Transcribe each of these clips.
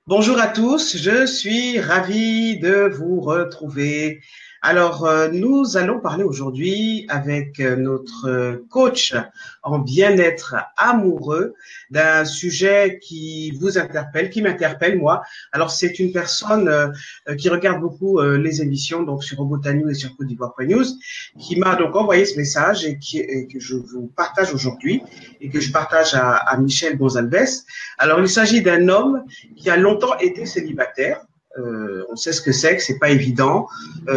Bonjour à tous, je suis ravi de vous retrouver. Alors, nous allons parler aujourd'hui avec notre coach en bien-être amoureux d'un sujet qui vous interpelle, qui m'interpelle moi. Alors, c'est une personne qui regarde beaucoup les émissions donc sur Robota News et sur Côte d'Ivoire News, qui m'a donc envoyé ce message et que je vous partage aujourd'hui et que je partage à Michel Gonzalez. Alors, il s'agit d'un homme qui a longtemps été célibataire. On sait ce que c'est pas évident.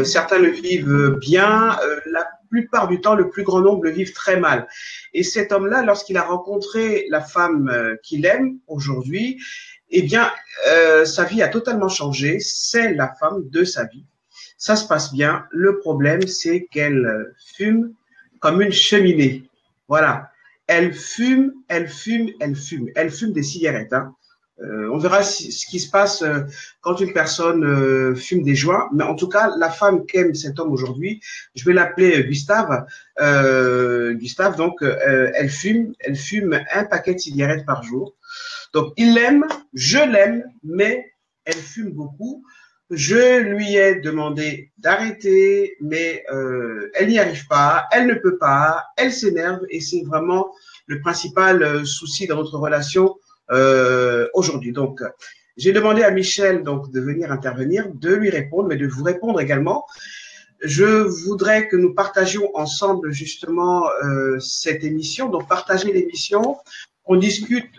Certains le vivent bien, la plupart du temps, le plus grand nombre le vivent très mal. Et cet homme-là, lorsqu'il a rencontré la femme qu'il aime aujourd'hui, eh bien, sa vie a totalement changé. C'est la femme de sa vie. Ça se passe bien. Le problème, c'est qu'elle fume comme une cheminée. Voilà. Elle fume, elle fume, elle fume. Elle fume des cigarettes, hein. On verra ce qui se passe quand une personne fume des joints. Mais en tout cas, la femme qu'aime cet homme aujourd'hui, je vais l'appeler Gustave. Gustave, donc, elle fume un paquet de cigarettes par jour. Donc, il l'aime, je l'aime, mais elle fume beaucoup. Je lui ai demandé d'arrêter, mais elle n'y arrive pas, elle ne peut pas, elle s'énerve et c'est vraiment le principal souci dans notre relation aujourd'hui. Donc, j'ai demandé à Michel donc de venir intervenir, de lui répondre, mais de vous répondre également. Je voudrais que nous partagions ensemble justement cette émission, donc partager l'émission, on discute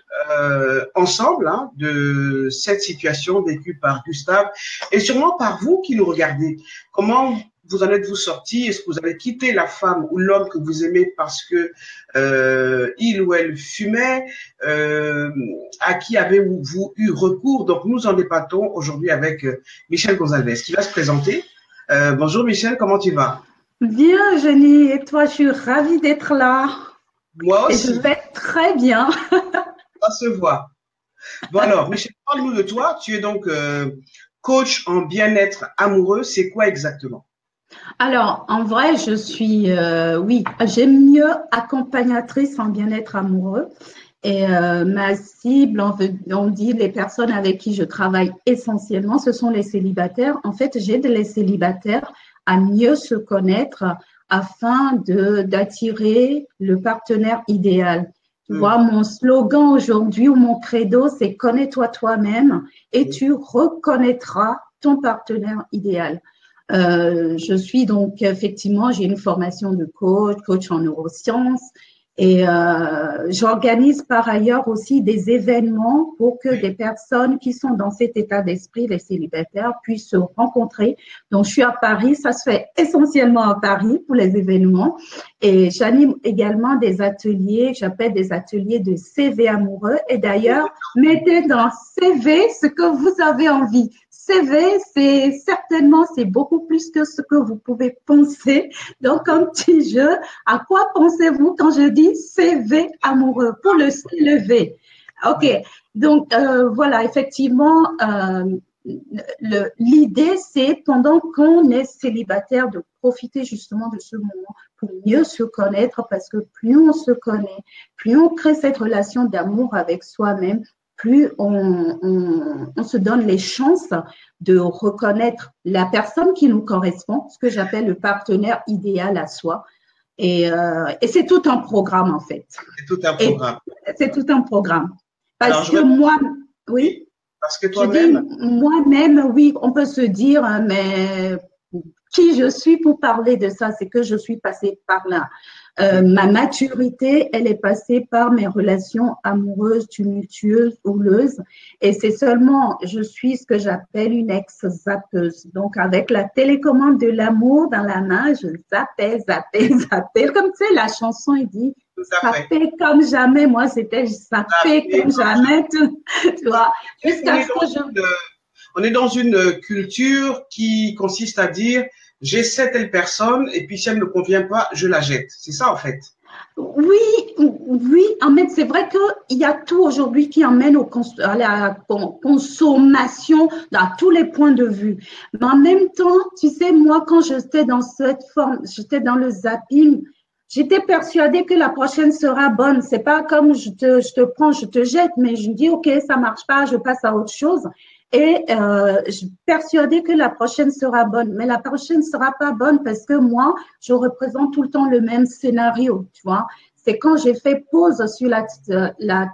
ensemble hein, de cette situation vécue par Gustave et sûrement par vous qui nous regardez. Comment vous en êtes-vous sorti? Est-ce que vous avez quitté la femme ou l'homme que vous aimez parce que il ou elle fumait? À qui avez-vous eu recours? Donc nous en débattons aujourd'hui avec Michel Gonzalez qui va se présenter. Bonjour Michel, comment tu vas? Bien, Jenny, et toi, je suis ravie d'être là. Moi Et je aussi, vais très bien. ça se voit. Bon alors, Michel, parle-nous de toi. Tu es donc coach en bien-être amoureux. C'est quoi exactement? Alors, en vrai, je suis, oui, j'aime mieux accompagnatrice en bien-être amoureux. Et ma cible, on dit les personnes avec qui je travaille essentiellement, ce sont les célibataires. En fait, j'aide les célibataires à mieux se connaître afin d'attirer le partenaire idéal. Tu vois, Hmm. mon slogan aujourd'hui ou mon credo, c'est connais-toi toi-même et tu reconnaîtras ton partenaire idéal. Je suis donc effectivement, j'ai une formation de coach en neurosciences et j'organise par ailleurs aussi des événements pour que des personnes qui sont dans cet état d'esprit, les célibataires, puissent se rencontrer. Donc, je suis à Paris, ça se fait essentiellement à Paris pour les événements et j'anime également des ateliers, j'appelle des ateliers de CV amoureux et d'ailleurs, mettez dans CV ce que vous avez envie. CV, c'est certainement, c'est beaucoup plus que ce que vous pouvez penser. Donc, un petit jeu, à quoi pensez-vous quand je dis CV amoureux pour le lever? OK. Donc, voilà, effectivement, l'idée, c'est pendant qu'on est célibataire de profiter justement de ce moment pour mieux se connaître parce que plus on se connaît, plus on crée cette relation d'amour avec soi-même, plus on se donne les chances de reconnaître la personne qui nous correspond, ce que j'appelle le partenaire idéal à soi. Et c'est tout un programme en fait. C'est tout un Et programme. c'est tout un programme. Alors, Parce je que réponds moi, oui, oui, parce que je dis toi-même, moi-même, oui, on peut se dire, mais qui je suis pour parler de ça, c'est que je suis passée par là. Ma maturité, elle est passée par mes relations amoureuses, tumultueuses, houleuses. Et c'est seulement, je suis ce que j'appelle une ex-zappeuse. Donc, avec la télécommande de l'amour dans la main, je zappais, zappais, zappais. Comme tu sais, la chanson, il dit, tout à fait. zapper comme jamais. Moi, c'était zapper Et comme jamais, tu vois, on jusqu'à est ce que je on est dans une culture qui consiste à dire j'essaie telle personne et puis si elle ne me convient pas, je la jette. C'est ça en fait. Oui, oui, Ahmed, c'est vrai qu'il y a tout aujourd'hui qui emmène à la consommation à tous les points de vue. Mais en même temps, tu sais, moi, quand j'étais dans cette forme, j'étais dans le zapping, j'étais persuadée que la prochaine sera bonne. C'est pas comme je te prends, je te jette, mais je me dis, OK, ça marche pas, je passe à autre chose. et je suis persuadée que la prochaine sera bonne. Mais la prochaine ne sera pas bonne parce que moi, je représente tout le temps le même scénario, tu vois. C'est quand j'ai fait pause sur la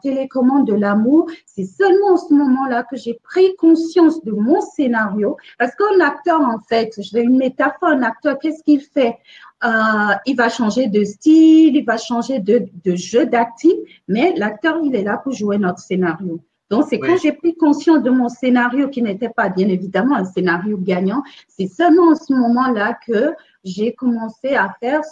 télécommande de l'amour, c'est seulement en ce moment-là que j'ai pris conscience de mon scénario. Parce qu'un acteur, en fait, j'ai une métaphore, un acteur, qu'est-ce qu'il fait? Il va changer de style, il va changer de jeu d'acting, mais l'acteur, il est là pour jouer notre scénario. Donc, c'est quand j'ai pris conscience de mon scénario qui n'était pas, bien évidemment, un scénario gagnant, c'est seulement en ce moment-là que j'ai commencé à faire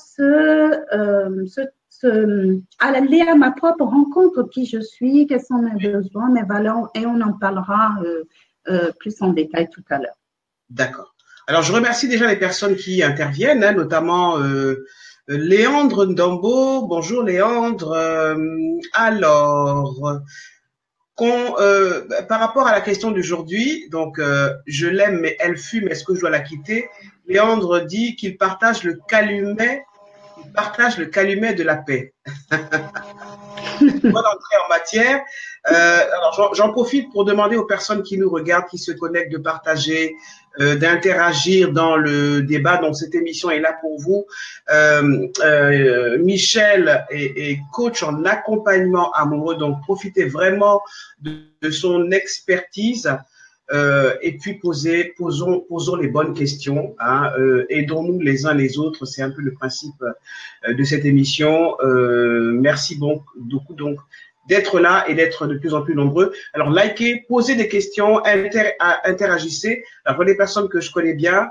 aller à ma propre rencontre, qui je suis, quels sont mes besoins, mes valeurs, et on en parlera plus en détail tout à l'heure. D'accord. Alors, je remercie déjà les personnes qui interviennent, hein, notamment Léandre Ndambo. Bonjour Léandre. Alors, par rapport à la question d'aujourd'hui, donc je l'aime mais elle fume, est-ce que je dois la quitter? Léandre dit qu'il partage le calumet de la paix. Bonne entrée en matière. Alors j'en profite pour demander aux personnes qui nous regardent, qui se connectent, de partager, d'interagir dans le débat. Donc cette émission est là pour vous. Michel est coach en accompagnement amoureux, donc profitez vraiment de son expertise. Et puis posons les bonnes questions, hein, aidons-nous les uns les autres, c'est un peu le principe de cette émission. Merci beaucoup donc d'être là et d'être de plus en plus nombreux. Alors likez, posez des questions, interagissez. Alors pour les personnes que je connais bien,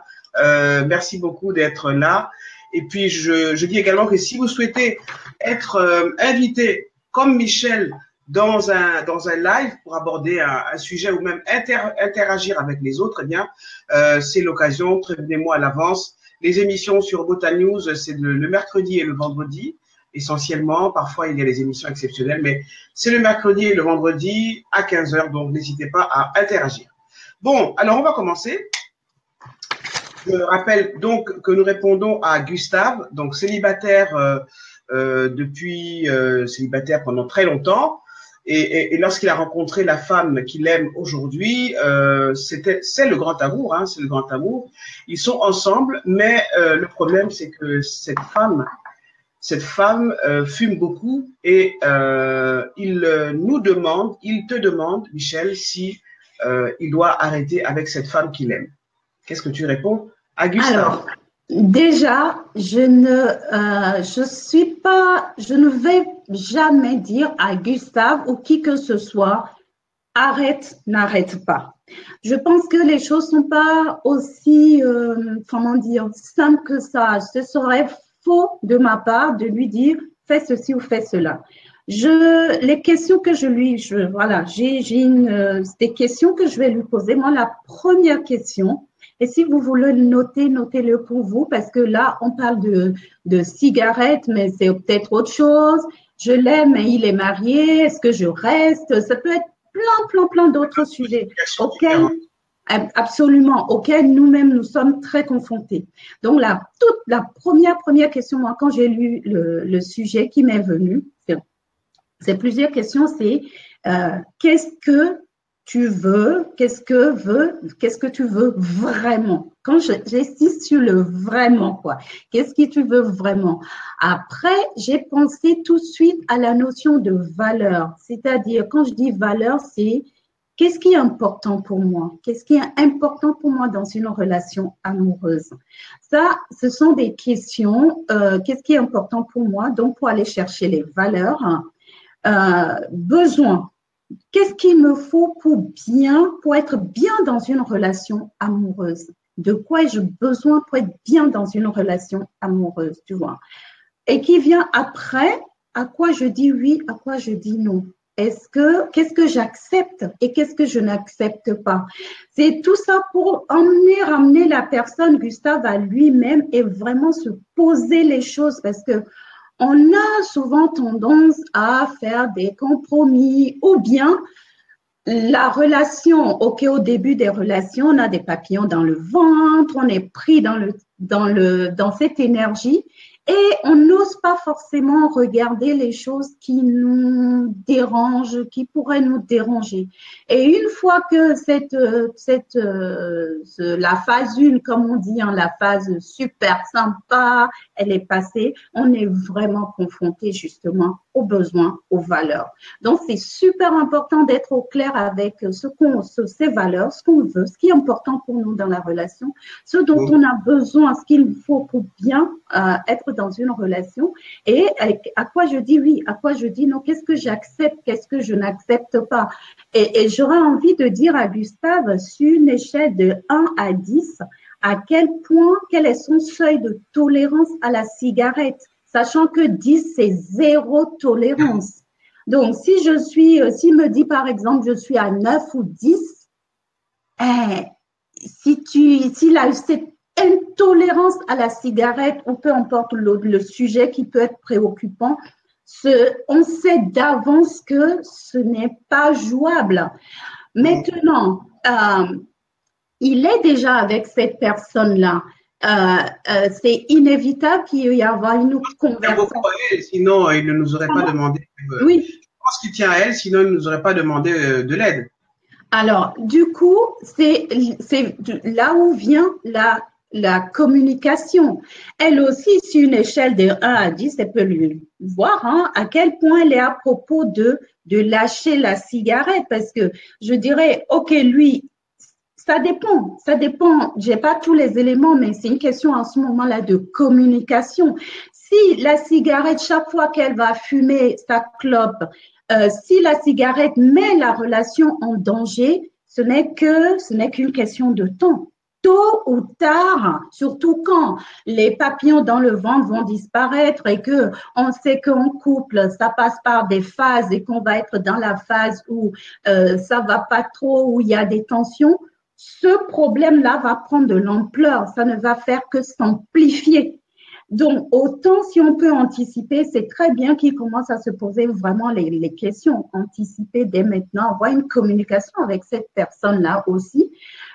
merci beaucoup d'être là. Et puis je dis également que si vous souhaitez être invité comme Michel dans un live pour aborder un sujet ou même interagir avec les autres, eh bien, c'est l'occasion. Prévenez-moi à l'avance. Les émissions sur Botan News, c'est le mercredi et le vendredi, essentiellement. Parfois, il y a des émissions exceptionnelles, mais c'est le mercredi et le vendredi à 15h, donc n'hésitez pas à interagir. Bon, alors on va commencer. Je rappelle donc que nous répondons à Gustave, donc célibataire célibataire pendant très longtemps. Et lorsqu'il a rencontré la femme qu'il aime aujourd'hui, c'est le grand amour, hein, c'est le grand amour. Ils sont ensemble, mais le problème c'est que cette femme fume beaucoup et il te demande, Michel, si il doit arrêter avec cette femme qu'il aime. Qu'est-ce que tu réponds à Gustave? Alors, déjà, je ne vais jamais dire à Gustave ou qui que ce soit, arrête, n'arrête pas. Je pense que les choses sont pas aussi, simples que ça. Ce serait faux de ma part de lui dire, fais ceci ou fais cela. Les questions que des questions que je vais lui poser. Moi, la première question, et si vous voulez le noter, notez-le pour vous, parce que là, on parle de cigarettes, mais c'est peut-être autre chose. Je l'aime, mais il est marié. Est-ce que je reste? Ça peut être plein d'autres sujets auxquels nous-mêmes nous sommes très confrontés. Donc, la première question, moi, quand j'ai lu le sujet qui m'est venu, c'est plusieurs questions, c'est qu'est-ce que tu veux, qu'est-ce que tu veux vraiment? Quand j'insiste sur le vraiment, quoi. Qu'est-ce que tu veux vraiment? Après, j'ai pensé tout de suite à la notion de valeur. C'est-à-dire, quand je dis valeur, c'est qu'est-ce qui est important pour moi? Qu'est-ce qui est important pour moi dans une relation amoureuse? Ça, ce sont des questions. Qu'est-ce qui est important pour moi? Donc, pour aller chercher les valeurs, besoin. Qu'est-ce qu'il me faut pour être bien dans une relation amoureuse? De quoi ai-je besoin pour être bien dans une relation amoureuse, tu vois? Et qui vient après, à quoi je dis oui, à quoi je dis non? Qu'est-ce que j'accepte et qu'est-ce que je n'accepte pas? C'est tout ça pour ramener la personne, Gustave, à lui-même et vraiment se poser les choses parce que on a souvent tendance à faire des compromis ou bien la relation, au début des relations, on a des papillons dans le ventre, on est pris dans cette énergie et on n'ose pas forcément regarder les choses qui nous dérangent, qui pourraient nous déranger. Et une fois que la phase 1, comme on dit, hein, la phase super sympa, elle est passée, on est vraiment confronté justement aux besoins, aux valeurs. Donc, c'est super important d'être au clair avec ces valeurs, ce qu'on veut, ce qui est important pour nous dans la relation, ce dont on a besoin, ce qu'il faut pour bien être dans une relation, et à quoi je dis oui, à quoi je dis non, qu'est-ce que j'accepte, qu'est-ce que je n'accepte pas. Et j'aurais envie de dire à Gustave, sur une échelle de 1 à 10, à quel point, quel est son seuil de tolérance à la cigarette, sachant que 10, c'est zéro tolérance. Donc, s'il me dit par exemple, je suis à 9 ou 10, s'il a cette intolérance à la cigarette, ou peu importe le sujet qui peut être préoccupant, on sait d'avance que ce n'est pas jouable. Maintenant, il est déjà avec cette personne-là. C'est inévitable qu'il y ait une conversation. Sinon, il ne nous aurait pas demandé. Oui. Je pense qu'il tient à elle, sinon il ne nous aurait pas demandé de l'aide. Alors, du coup, c'est là où vient la communication. Elle aussi, sur une échelle de 1 à 10, elle peut lui voir à quel point elle est à propos de lâcher la cigarette. Parce que je dirais, OK, lui, ça dépend. J'ai pas tous les éléments, mais c'est une question en ce moment-là de communication. Si la cigarette, chaque fois qu'elle va fumer sa clope, si la cigarette met la relation en danger, ce n'est qu'une question de temps. Tôt ou tard, surtout quand les papillons dans le ventre vont disparaître et que on sait qu'en couple, ça passe par des phases et qu'on va être dans la phase où ça va pas trop, où il y a des tensions, ce problème-là va prendre de l'ampleur. Ça ne va faire que s'amplifier. Donc, autant si on peut anticiper, c'est très bien qu'il commence à se poser vraiment les questions, anticiper dès maintenant, avoir une communication avec cette personne-là aussi,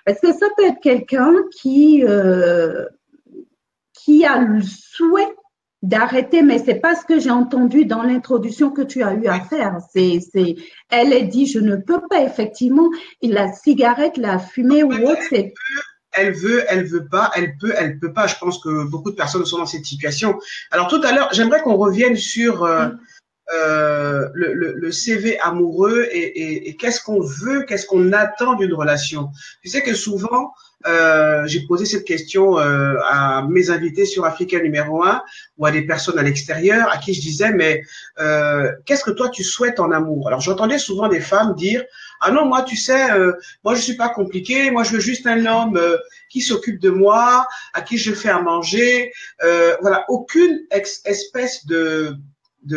parce que ça peut être quelqu'un qui a le souhait d'arrêter, mais c'est pas ce que j'ai entendu dans l'introduction que tu as eu à faire. Elle a dit, je ne peux pas, effectivement, la cigarette, la fumée ou autre, c'est… Elle veut pas, elle peut pas. Je pense que beaucoup de personnes sont dans cette situation. Alors tout à l'heure, j'aimerais qu'on revienne sur le CV amoureux et qu'est-ce qu'on veut, qu'est-ce qu'on attend d'une relation. Tu sais que souvent, j'ai posé cette question à mes invités sur Africain numéro 1 ou à des personnes à l'extérieur à qui je disais, mais qu'est-ce que toi tu souhaites en amour? Alors j'entendais souvent des femmes dire, ah non, moi tu sais, moi je suis pas compliqué, moi je veux juste un homme qui s'occupe de moi, à qui je fais à manger, voilà, aucune espèce de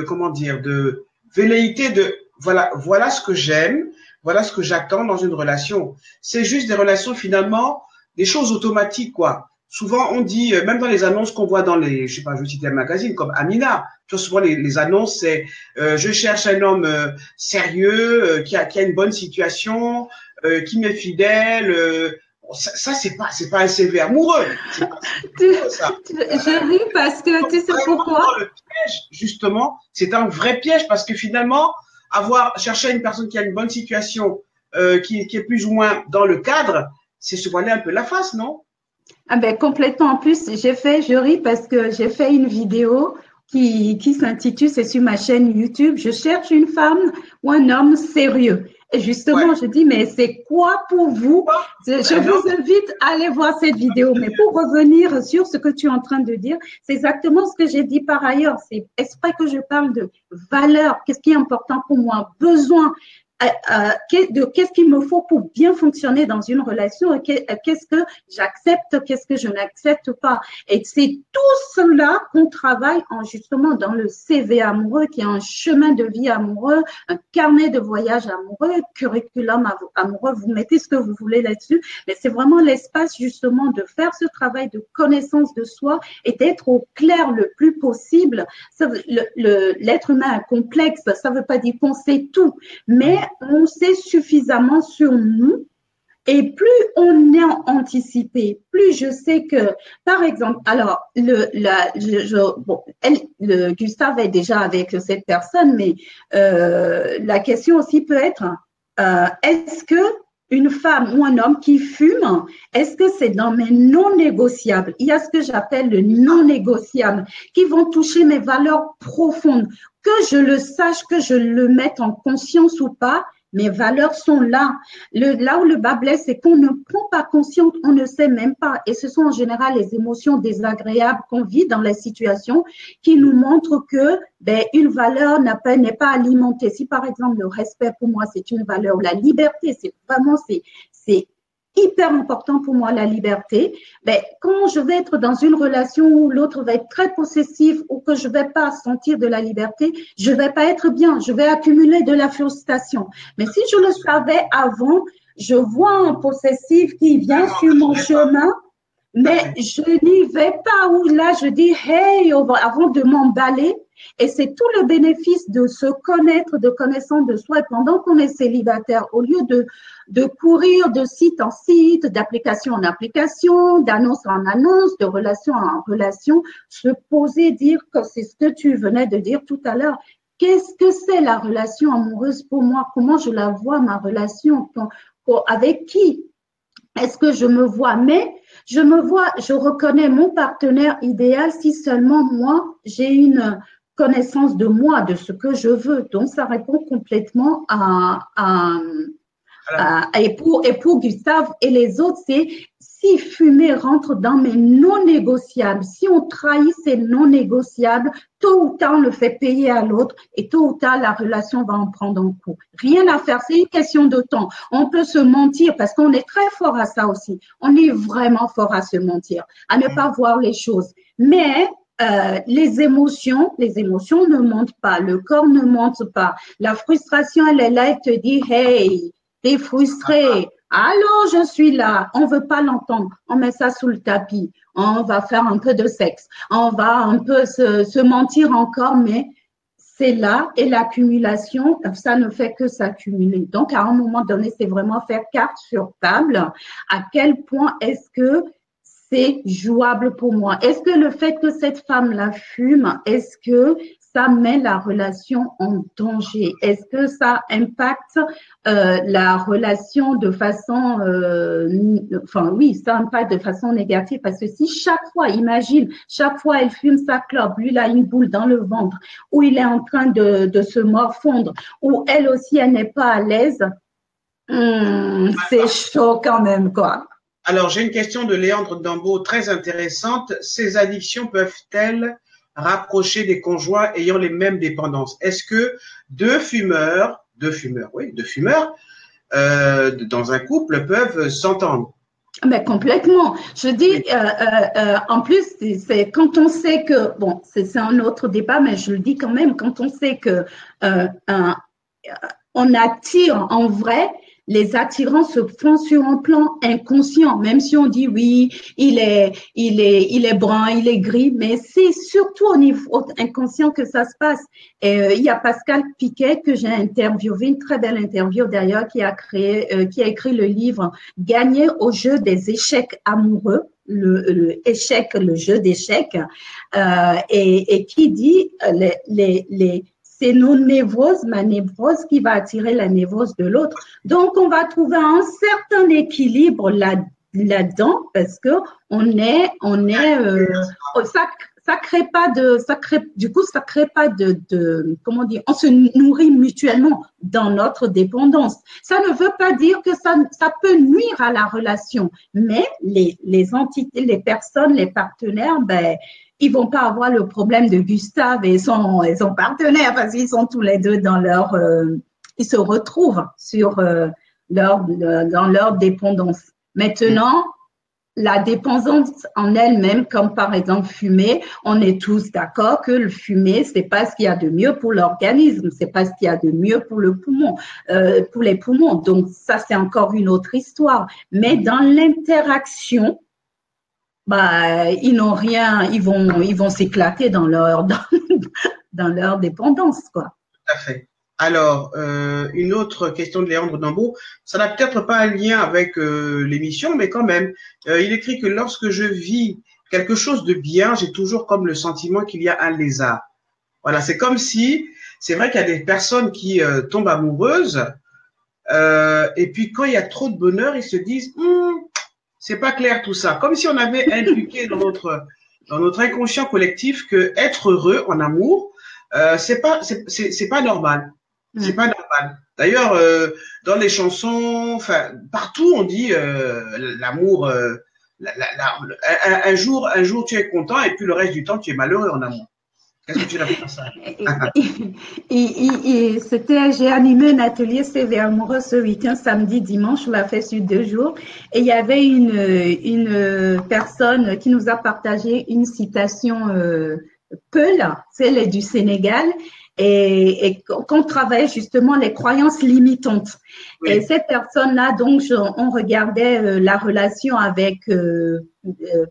comment dire, de velléité de voilà ce que j'aime, voilà ce que j'attends dans une relation. C'est juste des relations finalement, des choses automatiques quoi. Souvent on dit, même dans les annonces qu'on voit dans les, je sais pas, je vais citer un magazine comme Amina, tu vois souvent les annonces c'est je cherche un homme sérieux, qui a une bonne situation, qui m'est fidèle. Ça c'est pas un CV amoureux. Je ris parce que tu sais pourquoi? Le piège, justement, c'est un vrai piège parce que finalement, chercher une personne qui a une bonne situation, qui est plus ou moins dans le cadre, c'est se voiler un peu la face, non? Ah ben complètement. En plus, je ris parce que j'ai fait une vidéo qui s'intitule, c'est sur ma chaîne YouTube, je cherche une femme ou un homme sérieux. Et justement, je dis, mais c'est quoi pour vous? Je vous invite à aller voir cette vidéo. Mais pour revenir sur ce que tu es en train de dire, c'est exactement ce que j'ai dit par ailleurs. C'est exprès que je parle de valeur. Qu'est-ce qui est important pour moi? Besoin. Qu'est-ce qu'il me faut pour bien fonctionner dans une relation, qu'est-ce que j'accepte, qu'est-ce que je n'accepte pas. Et c'est tout cela qu'on travaille justement dans le CV amoureux, qui est un chemin de vie amoureux, un carnet de voyage amoureux, curriculum amoureux, vous mettez ce que vous voulez là-dessus, mais c'est vraiment l'espace justement de faire ce travail de connaissance de soi et d'être au clair le plus possible. L'être humain est complexe, ça ne veut pas dire qu'on sait tout, mais on sait suffisamment sur nous Et plus on est anticipé, plus je sais que, par exemple, alors, Gustave est déjà avec cette personne, mais la question aussi peut être, est-ce que une femme ou un homme qui fume, est-ce que c'est dans mes non négociables? Il y a ce que j'appelle le non négociable, qui vont toucher mes valeurs profondes, que je le sache, que je le mette en conscience ou pas. Mes valeurs sont là. Là où le bas blesse, c'est qu'on ne prend pas conscience, on ne sait même pas. Et ce sont en général les émotions désagréables qu'on vit dans les situations qui nous montrent que une valeur n'est pas alimentée. Si par exemple le respect pour moi c'est une valeur, la liberté c'est vraiment c'est hyper important pour moi la liberté. Quand je vais être dans une relation où l'autre va être très possessif ou que je vais pas sentir de la liberté, je vais pas être bien, je vais accumuler de la frustration. Mais si je le savais avant, je vois un possessif qui vient sur mon chemin, mais je n'y vais pas où là je dis hey avant de m'emballer. Et c'est tout le bénéfice de se connaître, de connaissance de soi. Et pendant qu'on est célibataire, au lieu de courir de site en site, d'application en application, d'annonce en annonce, de relation en relation, se poser, dire que c'est ce que tu venais de dire tout à l'heure. Qu'est-ce que c'est la relation amoureuse pour moi? Comment je la vois, ma relation? Avec qui? Est-ce que je me vois? Mais je reconnais mon partenaire idéal si seulement moi, j'ai une connaissance de moi, de ce que je veux. Donc, ça répond complètement et pour Gustave et les autres, c'est si fumer rentre dans mes non négociables, si on trahit ces non négociables, tôt ou tard, on le fait payer à l'autre et tôt ou tard, la relation va en prendre un coup. Rien à faire, c'est une question de temps. On peut se mentir parce qu'on est très fort à ça aussi. On est vraiment fort à se mentir, à ne pas voir les choses. Mais les émotions ne mentent pas, le corps ne ment pas. La frustration, elle est là, elle te dit, hey, t'es frustré. Allô, je suis là. On veut pas l'entendre. On met ça sous le tapis. On va faire un peu de sexe. On va un peu se mentir encore, mais c'est là et l'accumulation, ça ne fait que s'accumuler. Donc, à un moment donné, c'est vraiment faire carte sur table. À quel point est-ce que c'est jouable pour moi? Est-ce que le fait que cette femme-là fume, est-ce que ça met la relation en danger? Est-ce que ça impacte la relation de façon, oui, ça impacte de façon négative parce que si chaque fois, imagine, chaque fois elle fume sa clope, lui il a une boule dans le ventre, ou il est en train de se morfondre, ou elle aussi elle n'est pas à l'aise, c'est chaud quand même quoi. Alors, j'ai une question de Léandre Dambeau très intéressante. Ces addictions peuvent-elles rapprocher des conjoints ayant les mêmes dépendances? Est-ce que deux fumeurs, dans un couple peuvent s'entendre? Mais complètement. Je dis, en plus, c'est quand on sait que, bon, c'est un autre débat, mais je le dis quand même, quand on sait que on attire en vrai, les attirances se font sur un plan inconscient, même si on dit oui, il est brun, il est gris, mais c'est surtout au niveau inconscient que ça se passe. Et il y a Pascal Piquet que j'ai interviewé, une très belle interview d'ailleurs, qui a écrit le livre Gagner au jeu des échecs amoureux. Le jeu d'échecs, et qui dit c'est nos névroses, ma névrose qui va attirer la névrose de l'autre. Donc, on va trouver un certain équilibre là-dedans parce que ça crée pas de, comment dire, on se nourrit mutuellement dans notre dépendance. Ça ne veut pas dire que ça peut nuire à la relation, mais les entités, les personnes, les partenaires, ils vont pas avoir le problème de Gustave et son partenaire parce qu'ils sont tous les deux ils se retrouvent dans leur dépendance. Maintenant, la dépendance en elle-même, comme par exemple fumer, on est tous d'accord que le fumer, c'est pas ce qu'il y a de mieux pour l'organisme, c'est pas ce qu'il y a de mieux pour pour les poumons. Donc ça, c'est encore une autre histoire. Mais dans l'interaction, ils n'ont rien, ils vont s'éclater dans leur dépendance, quoi. Tout à fait. Alors, une autre question de Léandre Dambeau, ça n'a peut-être pas un lien avec l'émission, mais quand même, il écrit que lorsque je vis quelque chose de bien, j'ai toujours comme le sentiment qu'il y a un lézard. Voilà, c'est comme si, c'est vrai qu'il y a des personnes qui tombent amoureuses, et puis quand il y a trop de bonheur, ils se disent, c'est pas clair tout ça, comme si on avait impliqué dans notre inconscient collectif que être heureux en amour, c'est pas normal. C'est pas normal. D'ailleurs, dans les chansons, enfin, partout on dit l'amour. Un jour tu es content et puis le reste du temps tu es malheureux en amour. Qu'est-ce que tu as fait à ça? J'ai animé un atelier CV amoureux ce week-end, samedi, dimanche, on l'a fait sur 2 jours. Et il y avait une personne qui nous a partagé une citation Peul, elle est du Sénégal, et qu'on travaille justement les croyances limitantes. Oui. Et cette personne-là, donc, on regardait la relation avec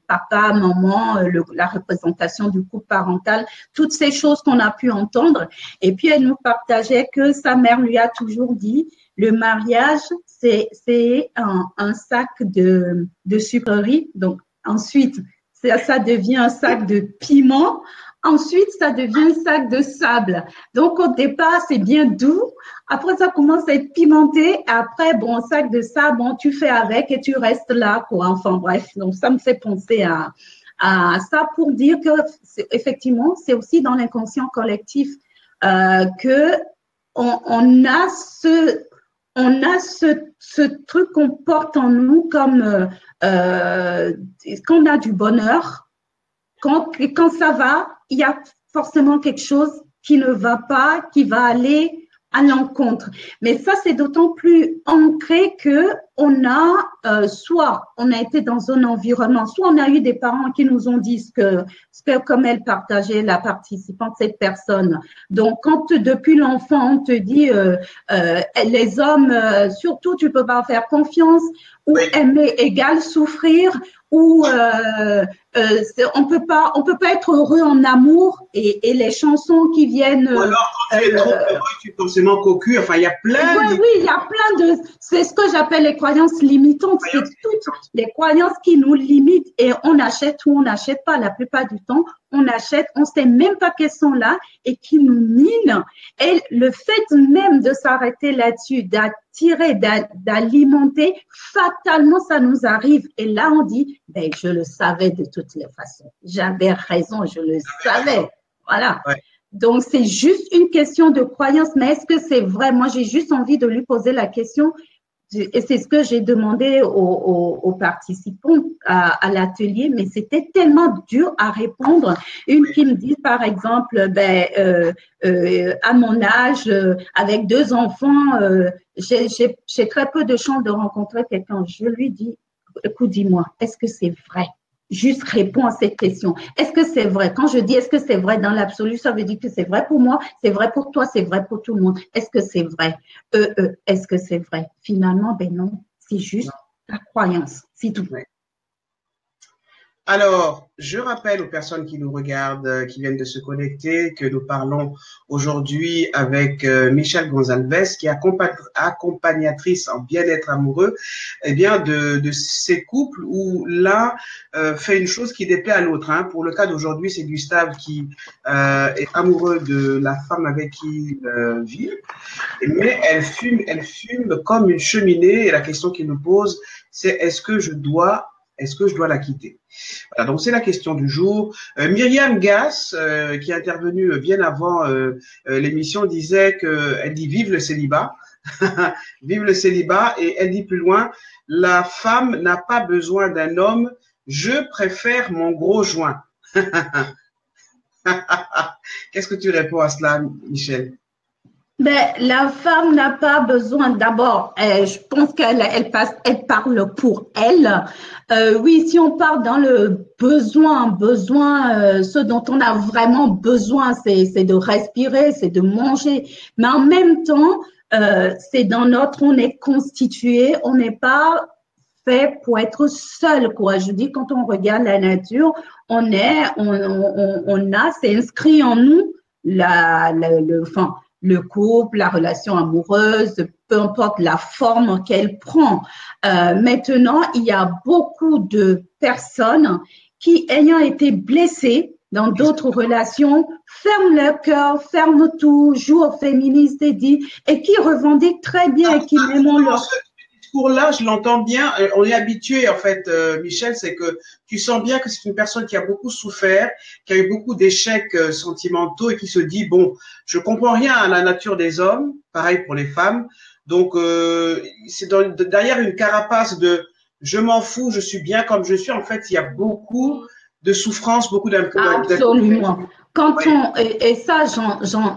papa, maman, la représentation du couple parental, toutes ces choses qu'on a pu entendre. Et puis, elle nous partageait que sa mère lui a toujours dit, le mariage, c'est un sac de sucreries. Donc, ensuite, ça devient un sac de piment. Ensuite, ça devient un sac de sable. Donc, au départ, c'est bien doux. Après, ça commence à être pimenté. Après, bon, un sac de sable, bon, tu fais avec et tu restes là, quoi. Enfin, bref. Donc, ça me fait penser à ça pour dire que, effectivement, c'est aussi dans l'inconscient collectif que on a ce truc qu'on porte en nous comme qu'on a du bonheur. Quand ça va, il y a forcément quelque chose qui ne va pas, qui va aller à l'encontre. Mais ça, c'est d'autant plus ancré que on a soit on a été dans un environnement, soit on a eu des parents qui nous ont dit ce que comme elle partageait la participante, cette personne. Donc, quand depuis l'enfant, on te dit les hommes, surtout, tu peux pas faire confiance, ou aimer égale souffrir, ou on peut pas être heureux en amour, et les chansons qui viennent. Ou alors quand tu es trop heureux, tu es forcément cocu. Enfin, il y a plein. Oui, il y a plein de. C'est ce que j'appelle les croyances limitantes. C'est toutes les croyances qui nous limitent, et on achète ou on n'achète pas. La plupart du temps, on achète, on sait même pas qu'elles sont là et qui nous minent. Et le fait même de s'arrêter là-dessus, d'attirer, d'alimenter, fatalement, ça nous arrive. Et là, on dit, ben, je le savais de toutes les façons. J'avais raison, je le savais. Voilà. Ouais. Donc, c'est juste une question de croyance. Mais est-ce que c'est vrai? Moi, j'ai juste envie de lui poser la question. Et c'est ce que j'ai demandé aux participants à l'atelier, mais c'était tellement dur à répondre. Une qui me dit, par exemple, à mon âge, avec 2 enfants, j'ai très peu de chance de rencontrer quelqu'un. Je lui dis, écoute, dis-moi, est-ce que c'est vrai? Juste réponds à cette question. Est-ce que c'est vrai? Quand je dis est-ce que c'est vrai dans l'absolu, ça veut dire que c'est vrai pour moi, c'est vrai pour toi, c'est vrai pour tout le monde. Est-ce que c'est vrai? Est-ce que c'est vrai? Finalement, ben non, c'est juste la croyance, c'est tout. Alors, je rappelle aux personnes qui nous regardent, qui viennent de se connecter, que nous parlons aujourd'hui avec Michelle Gonzalez, qui est accompagnatrice en bien-être amoureux, eh bien de ces couples où l'un fait une chose qui déplaît à l'autre. Hein. Pour le cas d'aujourd'hui, c'est Gustave qui est amoureux de la femme avec qui il vit, mais elle fume comme une cheminée. Et la question qu'il nous pose, c'est est-ce que je dois la quitter? Voilà, donc c'est la question du jour. Myriam Gass, qui est intervenue bien avant l'émission, disait qu'elle dit vive le célibat, vive le célibat, et elle dit plus loin, la femme n'a pas besoin d'un homme, je préfère mon gros joint. Qu'est-ce que tu réponds à cela, Michel? Ben, la femme n'a pas besoin, d'abord, je pense qu'elle parle pour elle. Oui, si on parle dans le besoin, ce dont on a vraiment besoin, c'est de respirer, c'est de manger. Mais en même temps, c'est on est constitué, on n'est pas fait pour être seul, quoi. Je dis, quand on regarde la nature, c'est inscrit en nous, le couple, la relation amoureuse, peu importe la forme qu'elle prend. Maintenant, il y a beaucoup de personnes qui, ayant été blessées dans d'autres relations, ferment leur cœur, ferment tout, jouent aux féministes et qui revendiquent très bien et qui même ont leur... Là, je l'entends bien. On est habitué, en fait, Michel, c'est que tu sens bien que c'est une personne qui a beaucoup souffert, qui a eu beaucoup d'échecs sentimentaux et qui se dit, bon, je comprends rien à la nature des hommes, pareil pour les femmes. Donc, c'est derrière une carapace de je m'en fous, je suis bien comme je suis. En fait, il y a beaucoup de souffrance, beaucoup d'impuissance. Absolument. Quand on, et ça,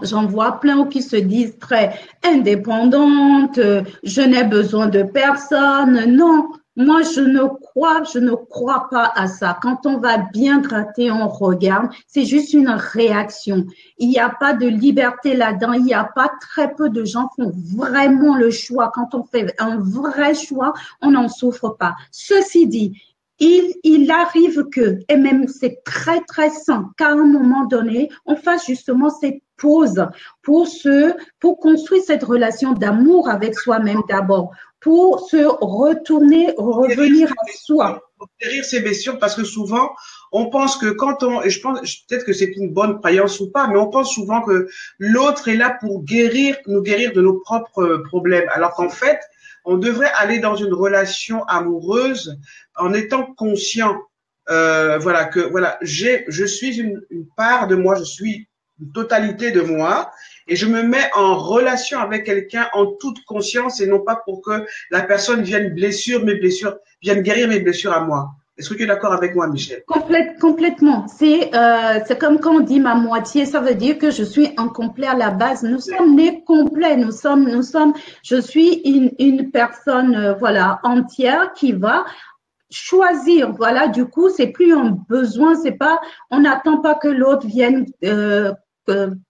j'en vois plein qui se disent très indépendantes, je n'ai besoin de personne. Non, moi, je ne crois pas à ça. Quand on va bien gratter, on regarde, c'est juste une réaction. Il n'y a pas de liberté là-dedans. Il n'y a pas très peu de gens font vraiment le choix. Quand on fait un vrai choix, on n'en souffre pas. Ceci dit, il arrive que, et même c'est très, très sain, qu'à un moment donné, on fasse justement cette pause pour construire cette relation d'amour avec soi-même d'abord, pour se retourner, revenir à soi. Pour guérir ses blessures, parce que souvent, on pense que et je pense, peut-être que c'est une bonne croyance ou pas, mais on pense souvent que l'autre est là pour nous guérir de nos propres problèmes, alors qu'en fait, on devrait aller dans une relation amoureuse en étant conscient, je suis une part de moi, je suis une totalité de moi, et je me mets en relation avec quelqu'un en toute conscience et non pas pour que la personne vienne vienne guérir mes blessures à moi. Est-ce que tu es d'accord avec moi, Michel? Complètement. C'est comme quand on dit ma moitié, ça veut dire que je suis incomplet à la base. Nous sommes nés complets. Je suis une personne, voilà, entière qui va choisir. Voilà, du coup, c'est plus un besoin, on n'attend pas que l'autre vienne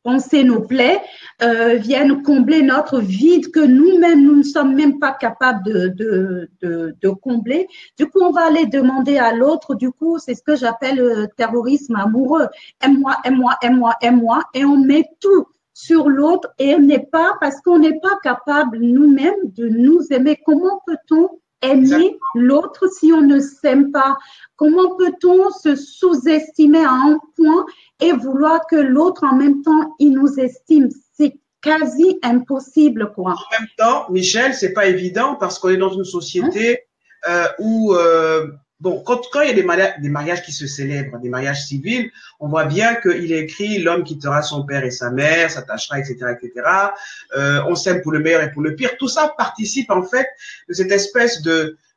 penser nos plaies, vienne combler notre vide que nous-mêmes, nous ne sommes même pas capables de combler. Du coup, on va aller demander à l'autre, du coup, c'est ce que j'appelle le terrorisme amoureux. Aime-moi, aime-moi, aime-moi, aime-moi, et on met tout sur l'autre et parce qu'on n'est pas capable nous-mêmes de nous aimer. Comment peut-on aimer l'autre si on ne s'aime pas? Comment peut-on se sous-estimer à un point et vouloir que l'autre en même temps il nous estime? C'est quasi impossible, quoi. En même temps, Michel, c'est pas évident parce qu'on est dans une société où quand il y a des mariages qui se célèbrent, des mariages civils, on voit bien qu'il est écrit l'homme quittera son père et sa mère, s'attachera, etc., etc. On s'aime pour le meilleur et pour le pire. Tout ça participe en fait de cette espèce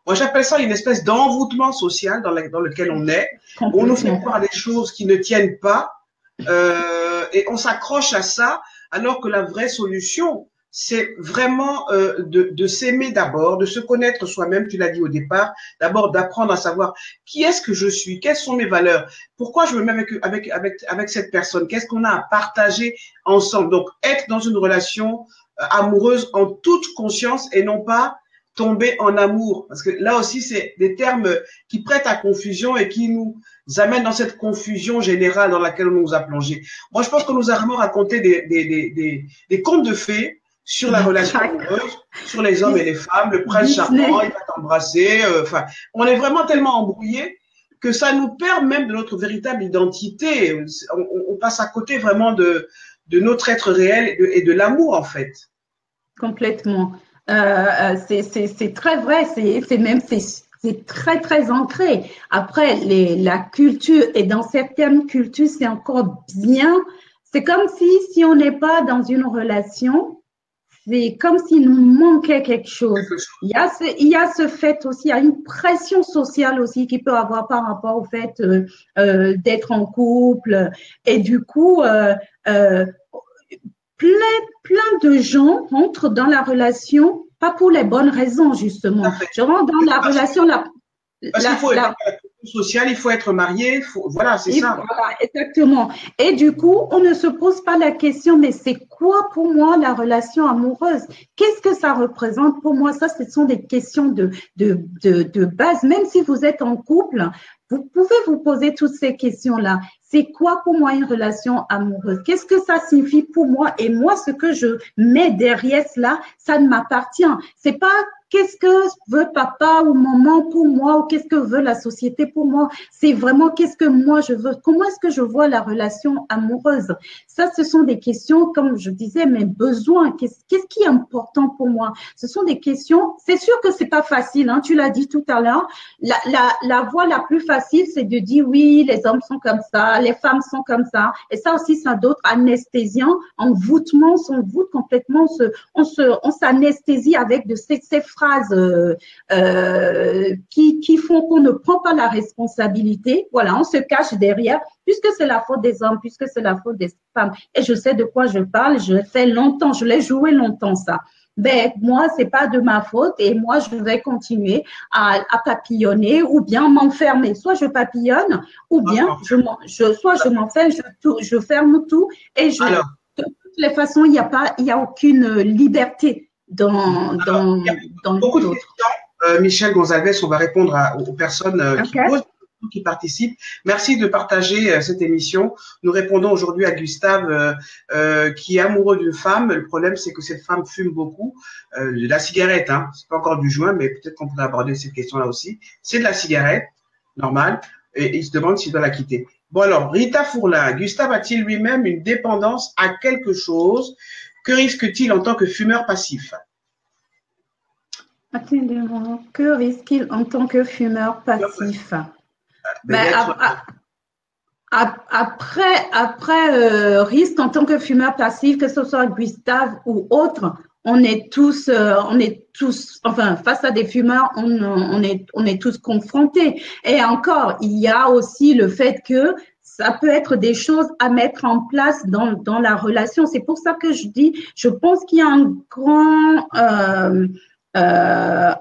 moi j'appelle ça une espèce d'envoûtement social dans lequel on est. On nous fait croire des choses qui ne tiennent pas et on s'accroche à ça alors que la vraie solution, c'est vraiment de s'aimer d'abord, de se connaître soi-même, tu l'as dit au départ, d'abord d'apprendre à savoir qui est-ce que je suis, quelles sont mes valeurs, pourquoi je me mets avec cette personne, qu'est-ce qu'on a à partager ensemble. Donc, être dans une relation amoureuse en toute conscience et non pas tomber en amour. Parce que là aussi, c'est des termes qui prêtent à confusion et qui nous amènent dans cette confusion générale dans laquelle on nous a plongé. Moi, je pense qu'on nous a vraiment raconté des contes de fées sur la relation amoureuse, sur les hommes et les femmes, le prince charmant, il va t'embrasser. On est vraiment tellement embrouillés que ça nous perd même de notre véritable identité. On passe à côté vraiment de notre être réel et de l'amour, en fait. Complètement. C'est très vrai, c'est très, très ancré. Après, la culture, et dans certaines cultures, c'est encore bien. C'est comme si on n'est pas dans une relation, c'est comme s'il nous manquait quelque chose. Il y a ce fait aussi, il y a une pression sociale aussi qui peut avoir par rapport au fait d'être en couple. Et du coup, plein de gens rentrent dans la relation, pas pour les bonnes raisons, justement. Je rentre dans la relation, social, il faut être marié, voilà, c'est ça. Voilà, exactement. Et du coup, on ne se pose pas la question, mais c'est quoi pour moi la relation amoureuse? Qu'est-ce que ça représente pour moi? Ça, ce sont des questions de base. Même si vous êtes en couple, vous pouvez vous poser toutes ces questions-là. C'est quoi pour moi une relation amoureuse? Qu'est-ce que ça signifie pour moi? Et moi, ce que je mets derrière cela, ça ne m'appartient. C'est pas qu'est-ce que veut papa ou maman pour moi ou qu'est-ce que veut la société pour moi. C'est vraiment qu'est-ce que moi je veux. Comment est-ce que je vois la relation amoureuse? Ça, ce sont des questions, comme je disais, mes besoins. Qu'est-ce qui est important pour moi? Ce sont des questions. C'est sûr que c'est pas facile, hein, tu l'as dit tout à l'heure. La voie la plus facile, c'est de dire oui, les hommes sont comme ça, les femmes sont comme ça. Et ça aussi, c'est d'autres anesthésiants, envoûtement, on s'envoûte complètement, on s'anesthésie avec de ces phrases qui font qu'on ne prend pas la responsabilité. Voilà, on se cache derrière, puisque c'est la faute des hommes, puisque c'est la faute des femmes. Et je sais de quoi je parle, je l'ai fait longtemps, je l'ai joué longtemps ça. Ben, moi, c'est pas de ma faute et moi, je vais continuer à papillonner ou bien m'enfermer. Soit je papillonne ou bien soit je m'enferme, je ferme tout et Alors, de toutes les façons, il y a aucune liberté dans beaucoup de l'autre. questions. Michel Gonzalez, on va répondre aux personnes qui Okay. posent, qui participent. Merci de partager cette émission. Nous répondons aujourd'hui à Gustave qui est amoureux d'une femme. Le problème, c'est que cette femme fume beaucoup. De la cigarette, hein. C'est pas encore du joint, mais peut-être qu'on pourrait aborder cette question-là aussi. C'est de la cigarette, normal, et il se demande s'il doit la quitter. Bon alors, Rita Fourlin, Gustave a-t-il lui-même une dépendance à quelque chose? Que risque-t-il en tant que fumeur passif? Attendez-moi. Que risque-t-il en tant que fumeur passif? Ben, après risque en tant que fumeur passif, que ce soit Gustave ou autre, on est tous, enfin, face à des fumeurs, on est tous confrontés. Et encore, il y a aussi le fait que ça peut être des choses à mettre en place dans la relation. C'est pour ça que je dis, je pense qu'il y a un grand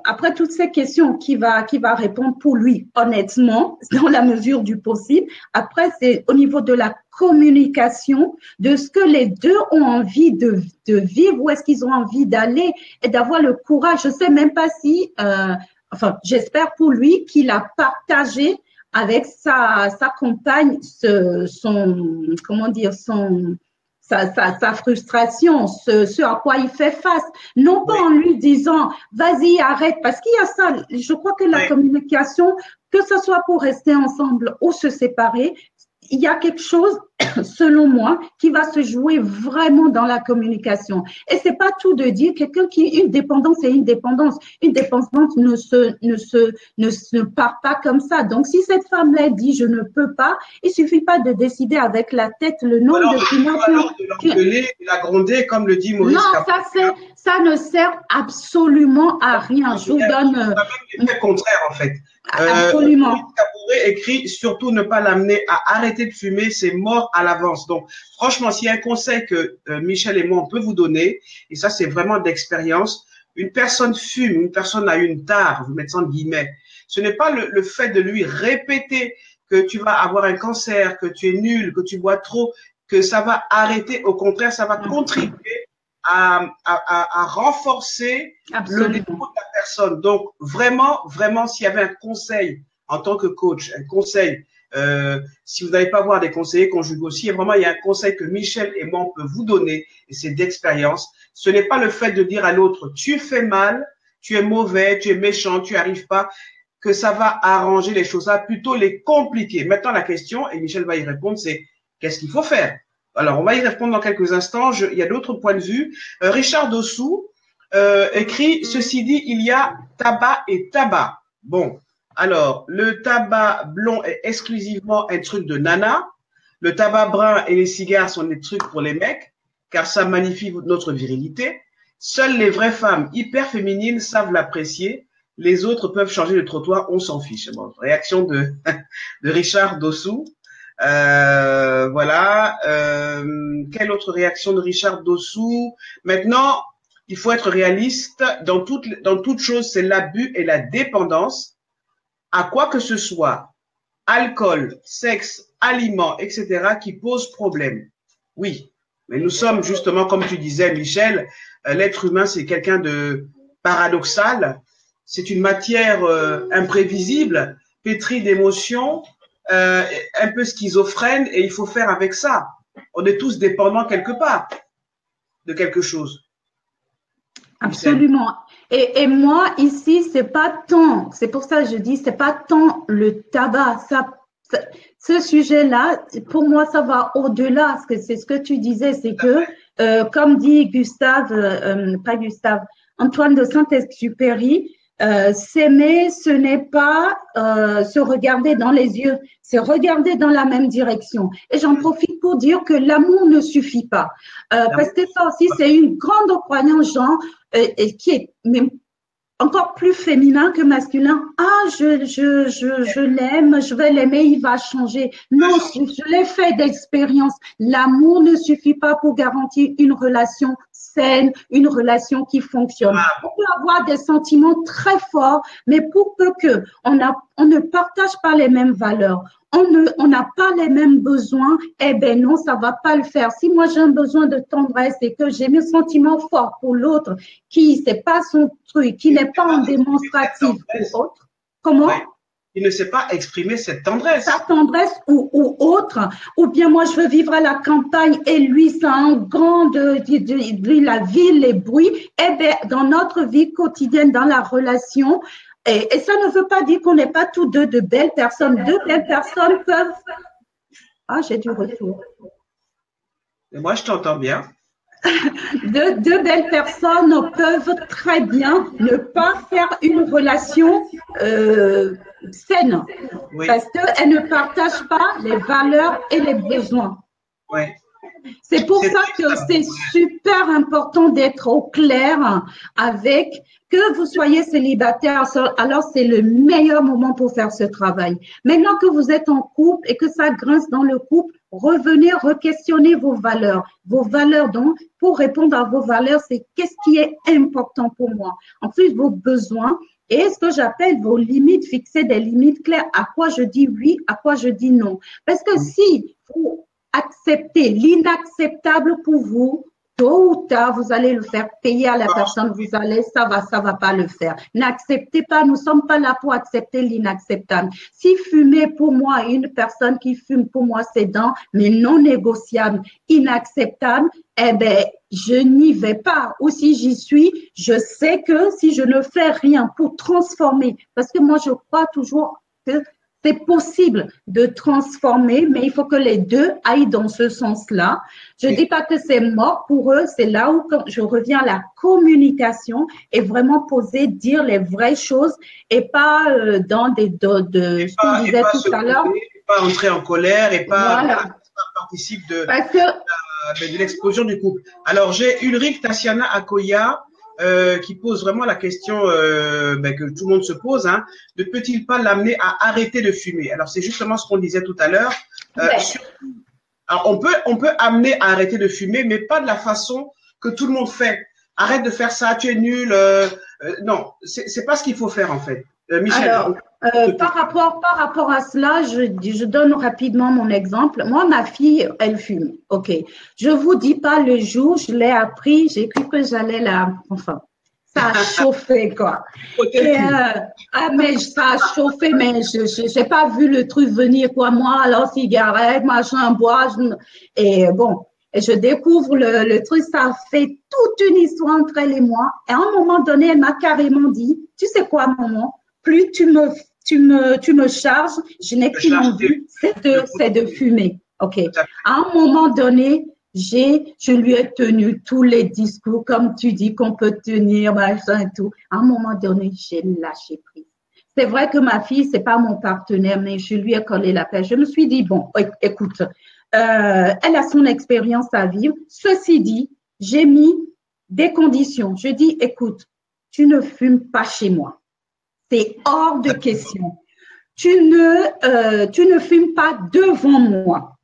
après toutes ces questions, qui va répondre pour lui honnêtement, dans la mesure du possible. Après, c'est au niveau de la communication, de ce que les deux ont envie de vivre, où est-ce qu'ils ont envie d'aller et d'avoir le courage. Je sais même pas si, enfin, j'espère pour lui qu'il a partagé avec sa compagne sa frustration, ce à quoi il fait face. Non pas en lui disant, vas-y, arrête, parce qu'il y a ça. Je crois que la communication, que ce soit pour rester ensemble ou se séparer, il y a quelque chose, selon moi, qui va se jouer vraiment dans la communication. Et c'est pas tout de dire quelqu'un une dépendance est une dépendance. Une dépendance ne part pas comme ça. Donc, si cette femme-là dit je ne peux pas, il suffit pas de décider avec la tête le nombre de financements. De l'engueuler, de la gronder, comme le dit Maurice. Non, ça ne sert absolument à rien. Je vous donne. Le contraire, en fait. Absolument. Cabouret écrit surtout ne pas l'amener à arrêter de fumer, c'est mort à l'avance. Donc, franchement, s'il y a un conseil que Michel et moi on peut vous donner, et ça c'est vraiment d'expérience, une personne fume, une personne a une tare, vous mettez ça en guillemets. Ce n'est pas le fait de lui répéter que tu vas avoir un cancer, que tu es nul, que tu bois trop, que ça va arrêter. Au contraire, ça va contribuer à renforcer le niveau de la personne. Donc, vraiment, s'il y avait un conseil en tant que coach, un conseil, si vous n'allez pas voir des conseillers conjugaux, si vraiment il y a un conseil que Michel et moi on peut vous donner, et c'est d'expérience, ce n'est pas le fait de dire à l'autre, tu fais mal, tu es mauvais, tu es méchant, tu n'y arrives pas, que ça va arranger les choses, ça va plutôt les compliquer. Maintenant, la question, et Michel va y répondre, c'est qu'est-ce qu'il faut faire? Alors, on va y répondre dans quelques instants. Il y a d'autres points de vue. Richard Dossou écrit, ceci dit, il y a tabac et tabac. Bon, alors, le tabac blond est exclusivement un truc de nana. Le tabac brun et les cigares sont des trucs pour les mecs, car ça magnifie notre virilité. Seules les vraies femmes hyper féminines savent l'apprécier. Les autres peuvent changer de trottoir, on s'en fiche. Bon, réaction de Richard Dossou. Voilà. Quelle autre réaction de Richard Dossou? Maintenant, il faut être réaliste. Dans toute chose, c'est l'abus et la dépendance. À quoi que ce soit, alcool, sexe, aliments, etc., qui posent problème. Oui, mais nous sommes justement, comme tu disais, Michel, l'être humain, c'est quelqu'un de paradoxal. C'est une matière imprévisible, pétrie d'émotions, un peu schizophrène, et il faut faire avec ça. On est tous dépendants quelque part de quelque chose. Absolument. Et moi, ici, c'est pas tant, c'est pour ça que je dis, c'est pas tant le tabac. Ce sujet-là, pour moi, ça va au-delà. C'est ce que tu disais, c'est que, comme dit Gustave, pas Gustave, Antoine de Saint-Exupéry, s'aimer, ce n'est pas se regarder dans les yeux, c'est regarder dans la même direction. Et j'en profite pour dire que l'amour ne suffit pas. Parce que ça aussi, c'est une grande croyance, Jean, qui est même encore plus féminin que masculin. Ah, je l'aime, je vais l'aimer, il va changer. Non, je l'ai fait d'expérience. L'amour ne suffit pas pour garantir une relation saine, une relation qui fonctionne. On peut avoir des sentiments très forts, mais pour peu que on ne partage pas les mêmes valeurs, on n'a pas les mêmes besoins, eh ben non, ça va pas le faire. Si moi j'ai un besoin de tendresse et que j'ai mes sentiments forts pour l'autre, qui c'est pas son truc, qui n'est pas en démonstratif ou autre, comment? Il ne sait pas exprimer cette tendresse. Sa tendresse ou autre, ou bien moi je veux vivre à la campagne et lui c'est un grand de la ville, les bruits. Eh bien, dans notre vie quotidienne, dans la relation, et ça ne veut pas dire qu'on n'est pas tous deux de belles personnes. Deux belles personnes peuvent… Ah, j'ai du retour. Et moi, je t'entends bien. Deux belles personnes peuvent très bien ne pas faire une relation saine, oui, parce qu'elles ne partagent pas les valeurs et les besoins. Oui. C'est pour ça que c'est super important d'être au clair avec, que vous soyez célibataire, alors c'est le meilleur moment pour faire ce travail. Maintenant que vous êtes en couple et que ça grince dans le couple, revenez re-questionner vos valeurs. Vos valeurs, donc, pour répondre à vos valeurs, c'est qu'est-ce qui est important pour moi. En plus, vos besoins et ce que j'appelle vos limites, fixer des limites claires. À quoi je dis oui, à quoi je dis non. Parce que si vous acceptez l'inacceptable pour vous, tôt ou tard, vous allez le faire payer à la personne, ça va pas le faire. N'acceptez pas, nous sommes pas là pour accepter l'inacceptable. Si fumer pour moi, une personne qui fume pour moi, c'est mais non négociable, inacceptable, eh ben, je n'y vais pas. Ou si j'y suis, je sais que si je ne fais rien pour transformer, parce que moi, je crois toujours que c'est possible de transformer, mais il faut que les deux aillent dans ce sens-là. Je dis pas que c'est mort pour eux, c'est là où je reviens à la communication et vraiment poser, dire les vraies choses et pas dans ce qu'on disait tout à l'heure. Pas entrer en colère et pas, voilà, participe de l'explosion du couple. Alors, j'ai Ulrich Tassiana Akoya qui pose vraiment la question que tout le monde se pose, hein, ne peut-il pas l'amener à arrêter de fumer? Alors, c'est justement ce qu'on disait tout à l'heure. Alors, on peut amener à arrêter de fumer, mais pas de la façon que tout le monde fait. Arrête de faire ça, tu es nul. Non, c'est pas ce qu'il faut faire en fait. Michel. Alors, par rapport à cela, je donne rapidement mon exemple. Moi, ma fille, elle fume. OK. Je vous dis pas le jour, je l'ai appris, j'ai cru que j'allais enfin, ça a chauffé, quoi. Et, mais ça a chauffé, mais j'ai pas vu le truc venir, quoi. Moi, alors, cigarette, machin, bois, et bon. Et je découvre le truc, ça a fait toute une histoire entre elle et moi. Et à un moment donné, elle m'a carrément dit, tu sais quoi, maman? Plus tu me charges, je n'ai qu'une envie, c'est de fumer. OK. À un moment donné, je lui ai tenu tous les discours, comme tu dis, qu'on peut tenir, machin et tout. À un moment donné, j'ai lâché prise. C'est vrai que ma fille, c'est pas mon partenaire, mais je lui ai collé la pêche. Je me suis dit, bon, écoute, elle a son expérience à vivre. Ceci dit, j'ai mis des conditions. Je dis, écoute, tu ne fumes pas chez moi. C'est hors de question. Tu ne fumes pas devant moi.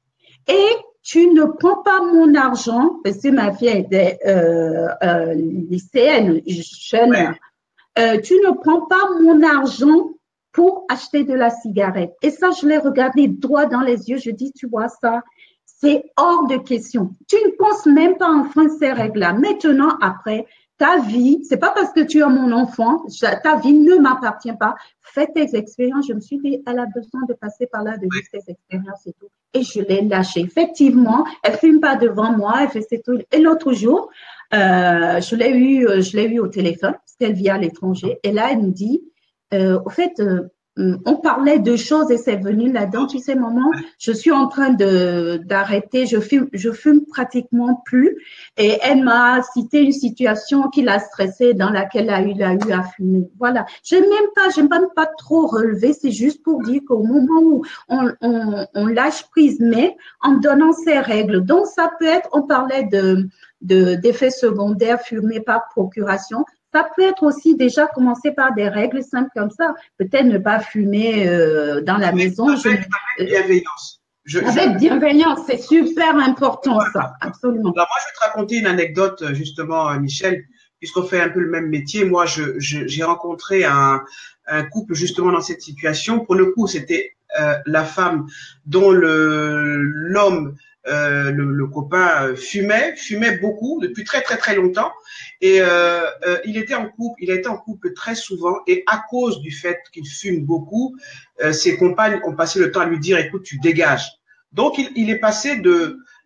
Et tu ne prends pas mon argent, parce que ma fille était lycéenne, jeune. Tu ne prends pas mon argent pour acheter de la cigarette. Et ça, je l'ai regardé droit dans les yeux. Je dis, tu vois ça, c'est hors de question. Tu ne penses même pas enfreindre ces règles-là. Maintenant, après, ta vie, c'est pas parce que tu es mon enfant, ta vie ne m'appartient pas. Fais tes expériences. Je me suis dit, elle a besoin de passer par là, de vivre ses expériences et tout. Et je l'ai lâchée. Effectivement, elle fume pas devant moi, elle fait ses trucs. Et l'autre jour, je l'ai eu au téléphone, parce qu'elle vit à l'étranger. Et là, elle me dit, au fait, on parlait de choses et c'est venu là-dedans. Tu sais, maman, je suis en train d'arrêter, je fume pratiquement plus. Et elle m'a cité une situation qui l'a stressée, dans laquelle elle a eu à fumer. Voilà. J'aime même pas trop relever. C'est juste pour dire qu'au moment où on lâche prise, mais en donnant ces règles. Donc, ça peut être, on parlait d'effets secondaires, fumer par procuration. Ça peut être aussi déjà commencer par des règles simples comme ça. Peut-être ne pas fumer dans la maison. Avec bienveillance. Avec bienveillance, c'est super important ça, absolument. Alors moi, je vais te raconter une anecdote justement, Michel, puisqu'on fait un peu le même métier. Moi, j'ai rencontré un couple justement dans cette situation. Pour le coup, c'était la femme dont l'homme, le copain fumait beaucoup depuis très très très longtemps, et il était en couple très souvent, et à cause du fait qu'il fume beaucoup, ses compagnes ont passé le temps à lui dire écoute, tu dégages. Donc il est passé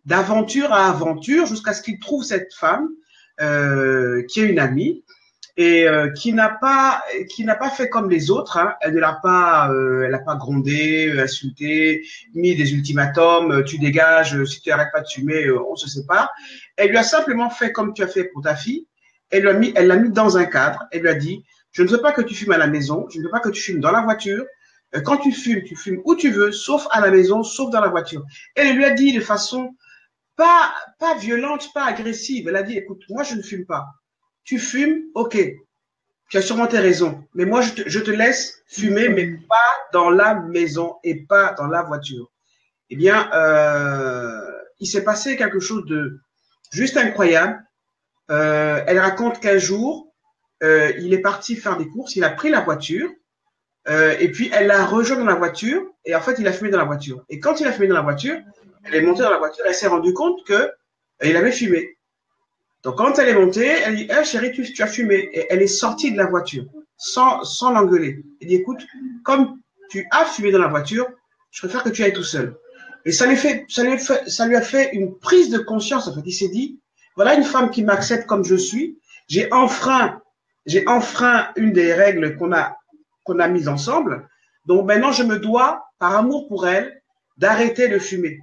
d'aventure à aventure jusqu'à ce qu'il trouve cette femme qui est une amie, et qui n'a pas fait comme les autres, hein. Elle n'a pas grondé, insulté, mis des ultimatums, tu dégages, si tu n'arrêtes pas de fumer, on se sépare. Elle lui a simplement fait comme tu as fait pour ta fille. Elle l'a mis dans un cadre. Elle lui a dit, je ne veux pas que tu fumes à la maison, je ne veux pas que tu fumes dans la voiture. Quand tu fumes où tu veux, sauf à la maison, sauf dans la voiture. Elle lui a dit de façon pas violente, pas agressive. Elle a dit, écoute, moi je ne fume pas. Tu fumes, ok, tu as sûrement tes raisons, mais moi je te laisse fumer, mais pas dans la maison et pas dans la voiture. Eh bien, il s'est passé quelque chose de juste incroyable. Elle raconte qu'un jour, il est parti faire des courses, il a pris la voiture, et puis elle l'a rejoint dans la voiture, et en fait il a fumé dans la voiture. Et quand il a fumé dans la voiture, elle est montée dans la voiture, elle s'est rendue compte que il avait fumé. Donc, quand elle est montée, elle dit, hey, chérie, tu as fumé. Et elle est sortie de la voiture sans l'engueuler. Elle dit, écoute, comme tu as fumé dans la voiture, je préfère que tu ailles tout seul. Et ça lui a fait une prise de conscience, en fait. Il s'est dit, voilà une femme qui m'accepte comme je suis. J'ai enfreint une des règles qu'on a mises ensemble. Donc, maintenant, je me dois, par amour pour elle, d'arrêter de fumer.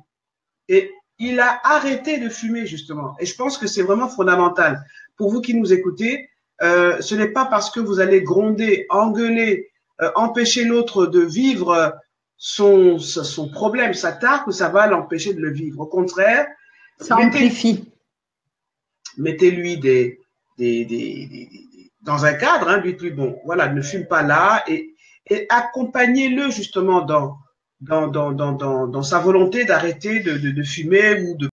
Et il a arrêté de fumer, justement. Et je pense que c'est vraiment fondamental. Pour vous qui nous écoutez, ce n'est pas parce que vous allez gronder, engueuler, empêcher l'autre de vivre son problème, sa tare, que ça va l'empêcher de le vivre. Au contraire, ça amplifie. Mettez-lui dans un cadre, hein, dites-lui, bon, voilà, ne fume pas là, et accompagnez-le justement dans sa volonté d'arrêter de fumer ou de